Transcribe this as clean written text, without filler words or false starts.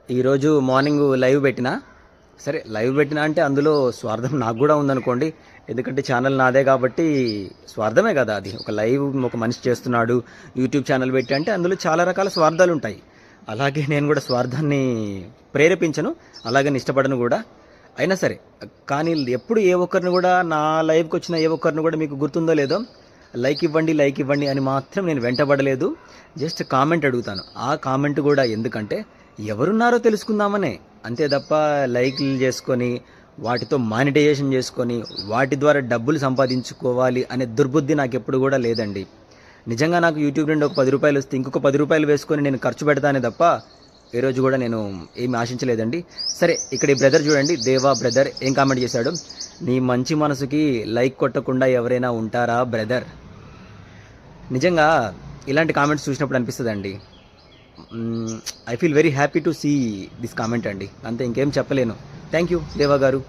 ఈరోజు morning live పెట్టినా. సరే లైవ్ పెట్టినా అంటే అందులో స్వార్థం నాకు కూడా ఉందనుకోండి. ఎందుకంటే ఛానల్ నాదే కాబట్టి స్వార్థమే కదా అది. ఒక లైవ్ ఒక మనిషి చేస్తున్నాడు, యూట్యూబ్ ఛానల్ పెట్టి అంటే అందులో చాలా రకాల స్వార్థాలు ఉంటాయి. అలాగే నేను కూడా స్వార్థాన్ని ప్రేరేపించను, అలాగని ఇష్టపడను కూడా. అయినా సరే కానీ ఎప్పుడు ఏ ఒక్కరిని కూడా నా లైవ్కి వచ్చిన ఏ ఒక్కరిని కూడా మీకు గుర్తుందో లేదో లైక్ ఇవ్వండి లైక్ ఇవ్వండి అని మాత్రం నేను వెంటబడలేదు. జస్ట్ కామెంట్ అడుగుతాను. ఆ కామెంట్ కూడా ఎందుకంటే ఎవరున్నారో తెలుసుకుందామనే, అంతే తప్ప లైక్లు చేసుకొని వాటితో మానిటైజేషన్ చేసుకొని వాటి ద్వారా డబ్బులు సంపాదించుకోవాలి అనే దుర్బుద్ధి నాకు ఎప్పుడు కూడా లేదండి. నిజంగా నాకు యూట్యూబ్ నుండి ఒక 10 రూపాయలు వస్తే ఇంకొక 10 రూపాయలు వేసుకొని నేను ఖర్చు పెడతానే తప్ప ఏ రోజు కూడా నేను ఏమి ఆశించలేదండి. సరే ఇక్కడ ఈ బ్రదర్ చూడండి, దేవా బ్రదర్ ఏం కామెంట్ చేశాడు. నీ మంచి మనసుకి లైక్ కొట్టకుండా ఎవరైనా ఉంటారా బ్రదర్? నిజంగా ఇలాంటి కామెంట్స్ చూసినప్పుడు అనిపిస్తుందండి, I feel very happy to see this comment అండి. అంతే, ఇంకేం చెప్పలేను. థ్యాంక్ యూ దేవా గారు.